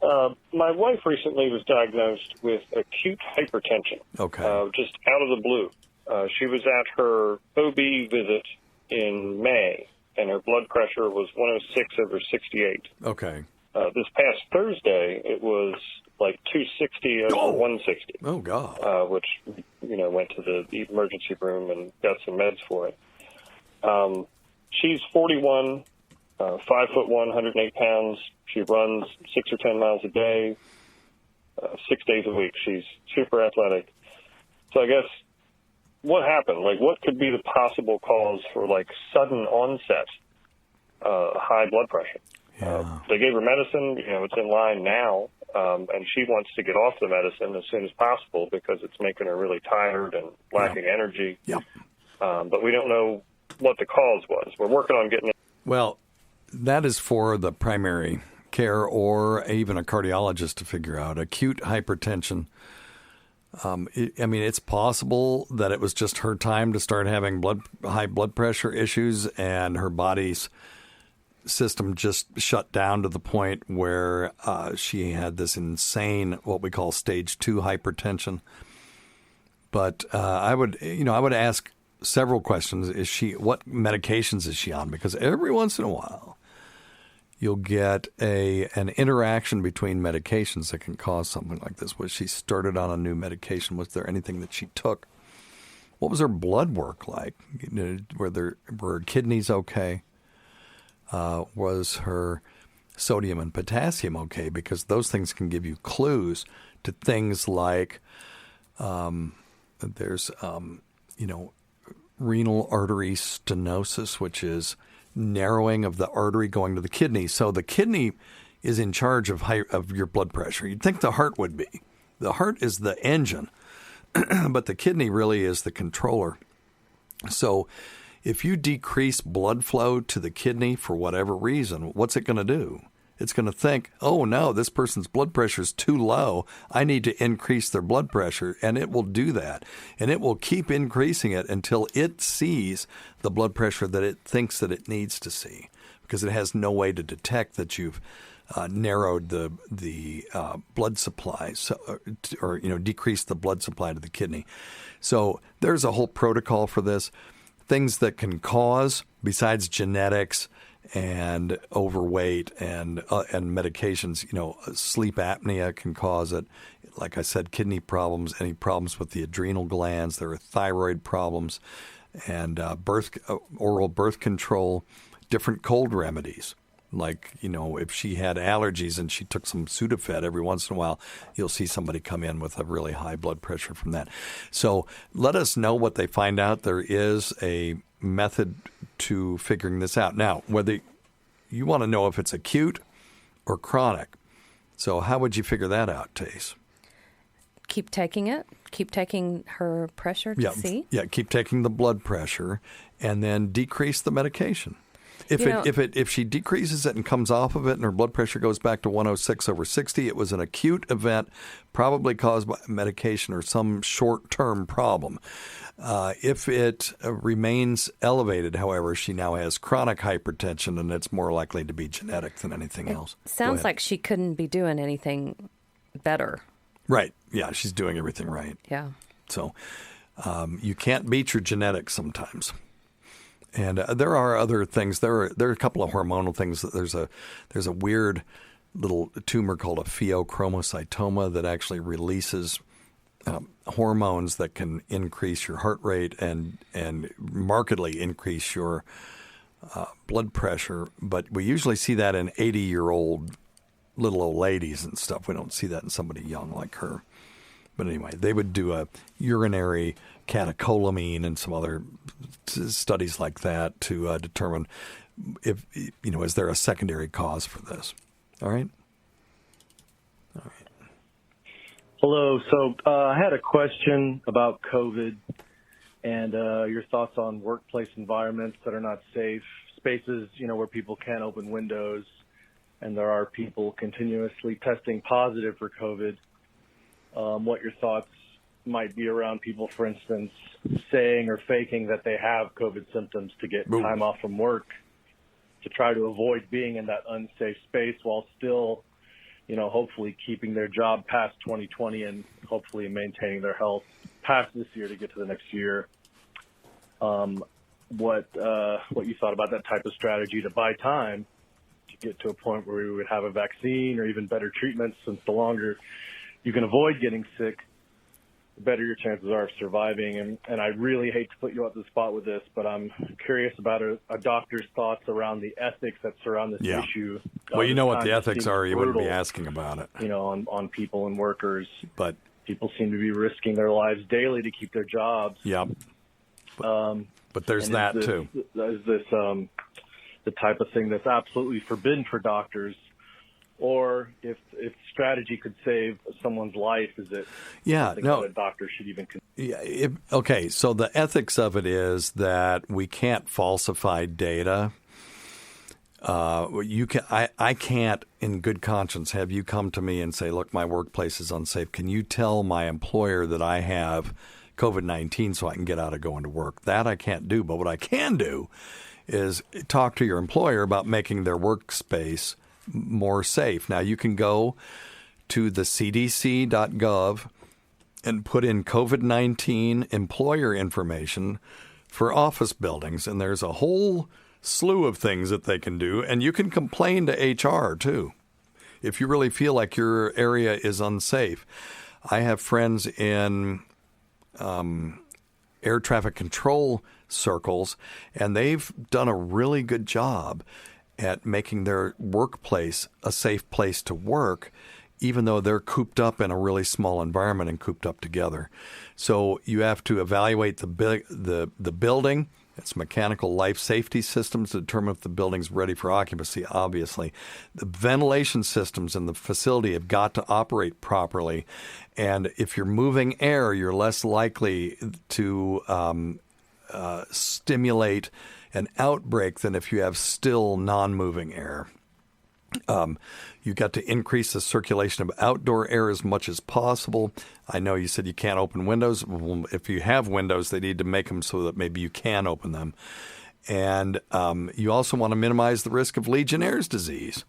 My wife recently was diagnosed with acute hypertension. Okay. Just out of the blue. She was at her OB visit in May, and her blood pressure was 106/68. Okay. This past Thursday, it was like 260/160. Oh, God. Which, went to the emergency room and got some meds for it. She's 41, 5'1", 108 pounds. She runs 6 or 10 miles a day, 6 days a week. She's super athletic. So I guess what happened? Like, what could be the possible cause for, like, sudden onset high blood pressure? Yeah. They gave her medicine. It's in line now, and she wants to get off the medicine as soon as possible because it's making her really tired and lacking energy. Yep. But we don't know what the cause was. We're working on getting it. Well, that is for the primary care or even a cardiologist to figure out. Acute hypertension. It's possible that it was just her time to start having high blood pressure issues, and her body's system just shut down to the point where she had this insane, what we call stage 2 hypertension. But I would ask several questions. What medications is she on? Because every once in a while, you'll get an interaction between medications that can cause something like this. Was she started on a new medication? Was there anything that she took? What was her blood work like? Were her kidneys okay? Was her sodium and potassium okay? Because those things can give you clues to things like there's renal artery stenosis, which is narrowing of the artery going to the kidney. So the kidney is in charge of your blood pressure. You'd think the heart would be. The heart is the engine, but the kidney really is the controller. So if you decrease blood flow to the kidney for whatever reason, what's it going to do? It's going to think, oh, no, this person's blood pressure is too low. I need to increase their blood pressure. And it will do that. And it will keep increasing it until it sees the blood pressure that it thinks that it needs to see, because it has no way to detect that you've narrowed the blood supply, or decreased the blood supply to the kidney. So there's a whole protocol for this. Things that can cause, besides genetics and overweight and medications, sleep apnea can cause it. Like I said, kidney problems, any problems with the adrenal glands. There are thyroid problems, and oral birth control, different cold remedies. Like, if she had allergies and she took some Sudafed every once in a while, you'll see somebody come in with a really high blood pressure from that. So let us know what they find out. There is a method to figuring this out. Now, whether you want to know if it's acute or chronic. So how would you figure that out, Tace? Keep taking it. Keep taking her pressure to see. Yeah, keep taking the blood pressure and then decrease the medication. If she decreases it and comes off of it and her blood pressure goes back to 106/60, it was an acute event, probably caused by medication or some short-term problem. If it remains elevated, however, she now has chronic hypertension, and it's more likely to be genetic than anything else. Sounds like she couldn't be doing anything better. Right. Yeah, she's doing everything right. Yeah. So you can't beat your genetics sometimes. And there are other things. There are a couple of hormonal things. There's a weird little tumor called a pheochromocytoma that actually releases hormones that can increase your heart rate and markedly increase your blood pressure. But we usually see that in 80-year-old little old ladies and stuff. We don't see that in somebody young like her. But anyway, they would do a urinary catecholamine and some other studies like that to determine if, is there a secondary cause for this? All right? All right. Hello. So I had a question about COVID and your thoughts on workplace environments that are not safe, spaces, where people can't open windows, and there are people continuously testing positive for COVID. What your thoughts might be around people, for instance, saying or faking that they have COVID symptoms to get time off from work to try to avoid being in that unsafe space while still hopefully keeping their job past 2020 and hopefully maintaining their health past this year to get to the next year. What you thought about that type of strategy to buy time to get to a point where we would have a vaccine or even better treatments, since the longer you can avoid getting sick, the better your chances are of surviving. And I really hate to put you on the spot with this, but I'm curious about a doctor's thoughts around the ethics that surround this issue. Well, you know what the ethics are. You wouldn't be asking about it. On people and workers. But people seem to be risking their lives daily to keep their jobs. Yep. But there's that too. Is this the type of thing that's absolutely forbidden for doctors? Or if strategy could save someone's life, is it something that a doctor should even consider? Okay, so the ethics of it is that we can't falsify data. I can't, in good conscience, have you come to me and say, look, my workplace is unsafe. Can you tell my employer that I have COVID-19 so I can get out of going to work? That I can't do. But what I can do is talk to your employer about making their workspace more safe. Now, you can go to the cdc.gov and put in COVID-19 employer information for office buildings, and there's a whole slew of things that they can do, and you can complain to HR too if you really feel like your area is unsafe. I have friends in air traffic control circles, and they've done a really good job at making their workplace a safe place to work, even though they're cooped up in a really small environment and cooped up together. So you have to evaluate the building, its mechanical life safety systems to determine if the building's ready for occupancy, obviously. The ventilation systems in the facility have got to operate properly. And if you're moving air, you're less likely to stimulate an outbreak than if you have still non-moving air. You've got to increase the circulation of outdoor air as much as possible. I know you said you can't open windows. Well, if you have windows, they need to make them so that maybe you can open them. And you also want to minimize the risk of Legionnaire's disease.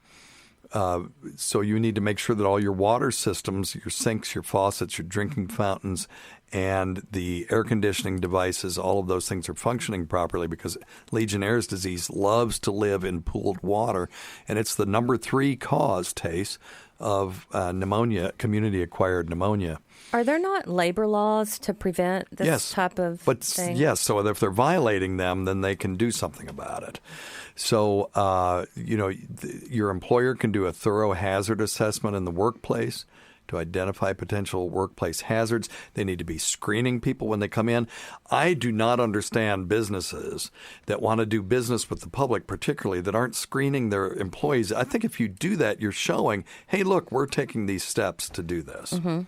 So you need to make sure that all your water systems, your sinks, your faucets, your drinking fountains, and the air conditioning devices, all of those things are functioning properly, because Legionnaire's disease loves to live in pooled water, and it's the number 3 cause, Tace, of pneumonia, community-acquired pneumonia. Are there not labor laws to prevent this type of thing? Yes, so if they're violating them, then they can do something about it. So, your employer can do a thorough hazard assessment in the workplace to identify potential workplace hazards. They need to be screening people when they come in. I do not understand businesses that want to do business with the public, particularly, that aren't screening their employees. I think if you do that, you're showing, hey, look, we're taking these steps to do this. Mm-hmm.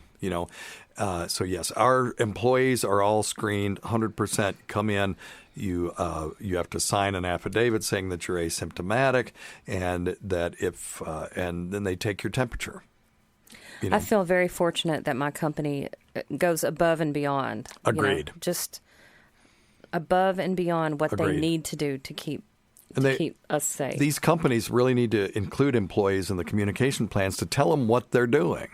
So yes, our employees are all screened, 100%. Come in. You have to sign an affidavit saying that you're asymptomatic, and that and then they take your temperature. I feel very fortunate that my company goes above and beyond. Agreed. Just above and beyond what they need to do to keep us safe. These companies really need to include employees in the communication plans to tell them what they're doing.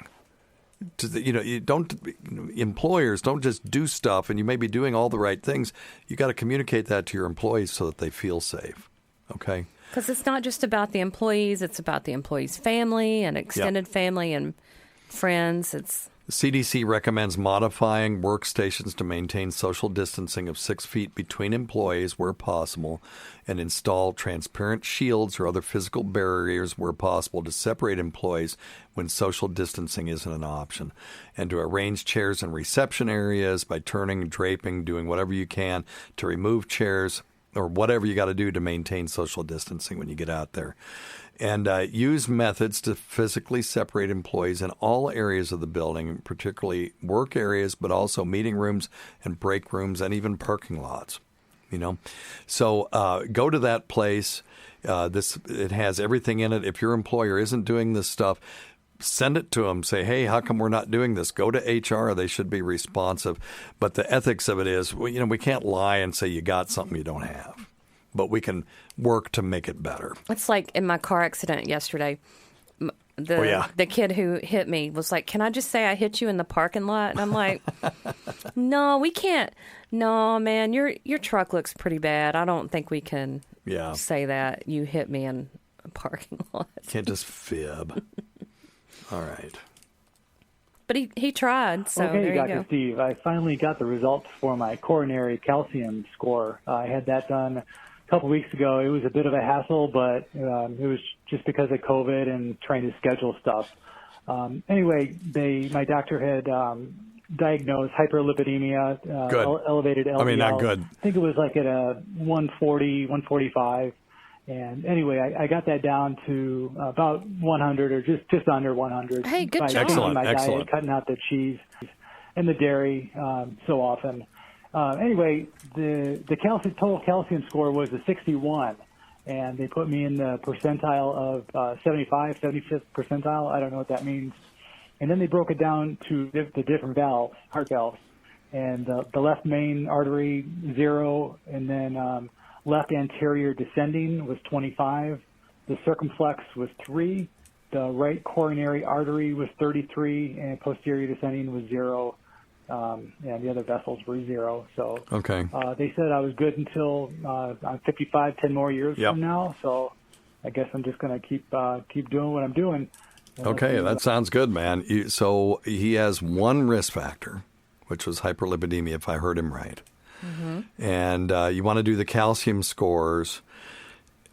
Employers don't just do stuff, and you may be doing all the right things. You got to communicate that to your employees so that they feel safe. Okay? Because it's not just about the employees; it's about the employees' family and extended family and friends. The CDC recommends modifying workstations to maintain social distancing of 6 feet between employees where possible, and install transparent shields or other physical barriers where possible to separate employees when social distancing isn't an option, and to arrange chairs in reception areas by turning, draping, doing whatever you can to remove chairs or whatever you got to do to maintain social distancing when you get out there. And use methods to physically separate employees in all areas of the building, particularly work areas, but also meeting rooms and break rooms and even parking lots. So go to that place. It has everything in it. If your employer isn't doing this stuff, send it to them. Say, hey, how come we're not doing this? Go to HR. They should be responsive. But the ethics of it is, we can't lie and say you got something you don't have. But we can work to make it better. It's like in my car accident yesterday. the kid who hit me was like, "Can I just say I hit you in the parking lot?" And I'm like, "No, we can't. No, man, your truck looks pretty bad. I don't think we can say that you hit me in a parking lot." Can't just fib. All right. But he tried, so okay, there you Dr. go. Steve, I finally got the results for my coronary calcium score. I had that done a couple weeks ago. It was a bit of a hassle, but it was just because of COVID and trying to schedule stuff. Anyway, my doctor had diagnosed hyperlipidemia, elevated LDL. I mean, not good. I think it was like at a 140, 145. And anyway, I got that down to about 100 or just under 100. Hey, good by job. changing my Excellent. diet, cutting out the cheese and the dairy so often. Anyway, the total calcium score was a 61, and they put me in the percentile of 75th percentile. I don't know what that means. And then they broke it down to the different valves, heart valves. And the left main artery, 0, and then left anterior descending was 25. The circumflex was 3. The right coronary artery was 33, and posterior descending was 0. And the other vessels were 0. So Okay. they said I was good until I'm 55, 10 more years from now. So I guess I'm just going to keep doing what I'm doing. Okay, that sounds good, man. So he has one risk factor, which was hyperlipidemia, if I heard him right. Mm-hmm. And you want to do the calcium scores.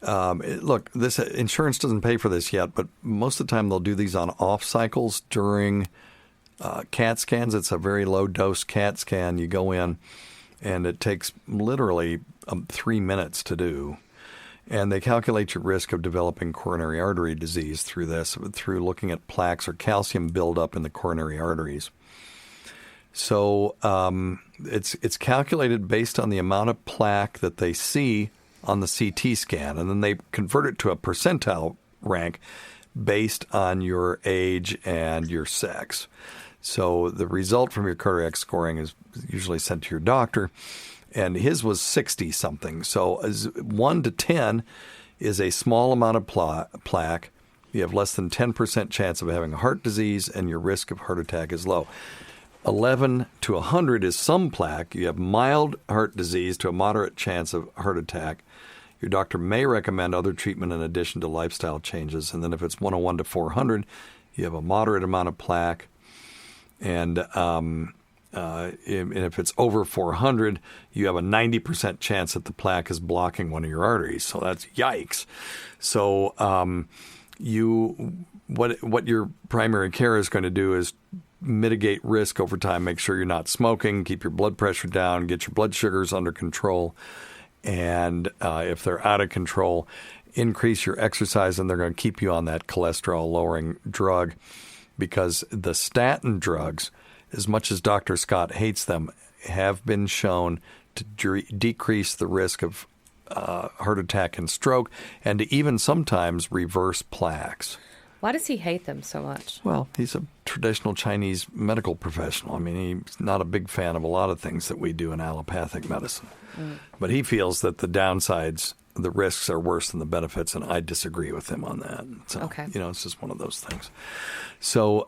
Look, this insurance doesn't pay for this yet, but most of the time they'll do these on off cycles during CAT scans. It's a very low dose CAT scan. You go in, and it takes literally 3 minutes to do. And they calculate your risk of developing coronary artery disease through through looking at plaques or calcium buildup in the coronary arteries. So it's calculated based on the amount of plaque that they see on the CT scan, and then they convert it to a percentile rank based on your age and your sex. So the result from your cardiac scoring is usually sent to your doctor, and his was 60-something. So 1 to 10 is a small amount of plaque. You have less than 10% chance of having heart disease, and your risk of heart attack is low. 11 to 100 is some plaque. You have mild heart disease to a moderate chance of heart attack. Your doctor may recommend other treatment in addition to lifestyle changes. And then if it's 101 to 400, you have a moderate amount of plaque. And if it's over 400, you have a 90% chance that the plaque is blocking one of your arteries. So that's yikes. So what your primary care is going to do is mitigate risk over time, make sure you're not smoking, keep your blood pressure down, get your blood sugars under control. And if they're out of control, increase your exercise, and they're going to keep you on that cholesterol-lowering drug, because the statin drugs, as much as Dr. Scott hates them, have been shown to decrease the risk of heart attack and stroke, and to even sometimes reverse plaques. Why does he hate them so much? Well, he's a traditional Chinese medical professional. I mean, he's not a big fan of a lot of things that we do in allopathic medicine. But he feels that the downsides, the risks are worse than the benefits, and I disagree with him on that. So, it's just one of those things. So,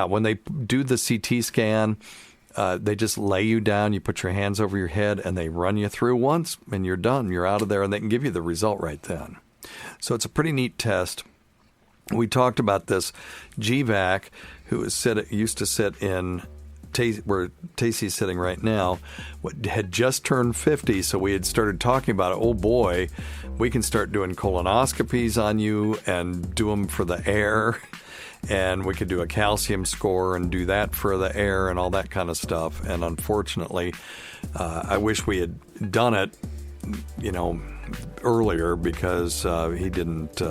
when they do the CT scan, they just lay you down, you put your hands over your head, and they run you through once, and you're done. You're out of there, and they can give you the result right then. So it's a pretty neat test. We talked about this. GVAC, who used to sit in where Tacie's sitting right now, had just turned 50, so we had started talking about it. Oh boy, we can start doing colonoscopies on you and do them for the air, and we could do a calcium score and do that for the air and all that kind of stuff. And unfortunately, I wish we had done it, earlier, because he didn't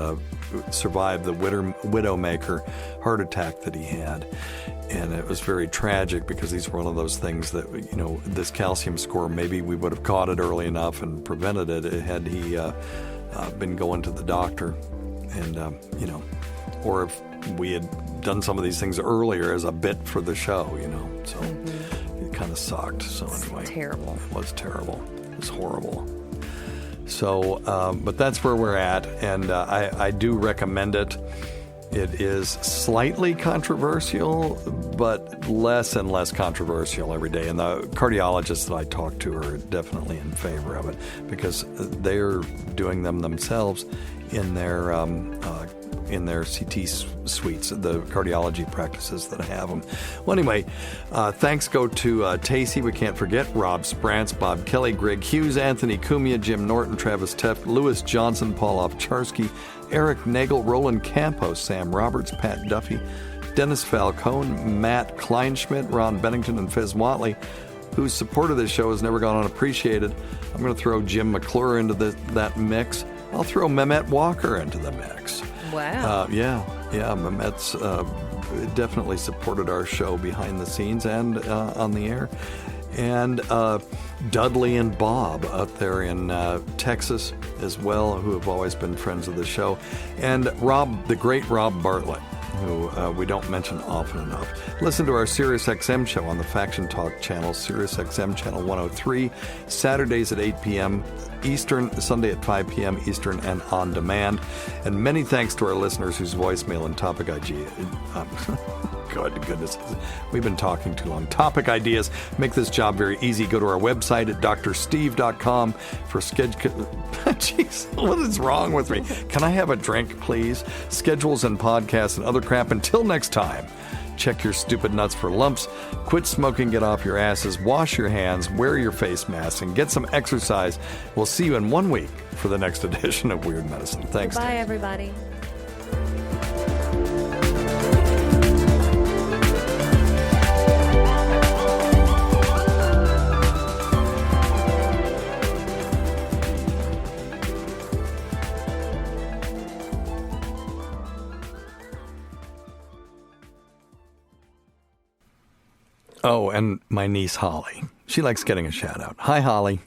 survive the widowmaker heart attack that he had. And it was very tragic, because these were one of those things that, this calcium score, maybe we would have caught it early enough and prevented it had he been going to the doctor. And, or if we had done some of these things earlier as a bit for the show, So it kind of sucked. So anyway. Terrible. It was terrible. It was horrible. So, but that's where we're at, and I do recommend it. It is slightly controversial, but less and less controversial every day. And the cardiologists that I talk to are definitely in favor of it because they're doing them themselves in their CT suites, the cardiology practices that have them. Well, anyway, thanks go to Tacie. We can't forget Rob Sprance, Bob Kelly, Greg Hughes, Anthony Cumia, Jim Norton, Travis Teft, Louis Johnson, Paul Ovcharsky, Eric Nagel, Roland Campos, Sam Roberts, Pat Duffy, Dennis Falcone, Matt Kleinschmidt, Ron Bennington, and Fez Watley, whose support of this show has never gone unappreciated. I'm going to throw Jim McClure into that mix. I'll throw Mehmet Walker into the mix. Wow. Yeah. Mehmet's definitely supported our show behind the scenes and on the air. And Dudley and Bob up there in Texas as well, who have always been friends of the show. And the great Rob Bartlett, who we don't mention often enough. Listen to our SiriusXM show on the Faction Talk channel, SiriusXM channel 103, Saturdays at 8 p.m. Eastern, Sunday at 5 p.m. Eastern, and on demand. And many thanks to our listeners whose voicemail and topic IG. Good goodness, we've been talking too long. Topic ideas make this job very easy. Go to our website at drsteve.com for schedule. Jeez, what is wrong with me? Can I have a drink, please? Schedules and podcasts and other crap. Until next time, check your stupid nuts for lumps. Quit smoking, get off your asses, wash your hands, wear your face masks, and get some exercise. We'll see you in 1 week for the next edition of Weird Medicine. Thanks. Bye, everybody. Oh, and my niece Holly. She likes getting a shout out. Hi, Holly.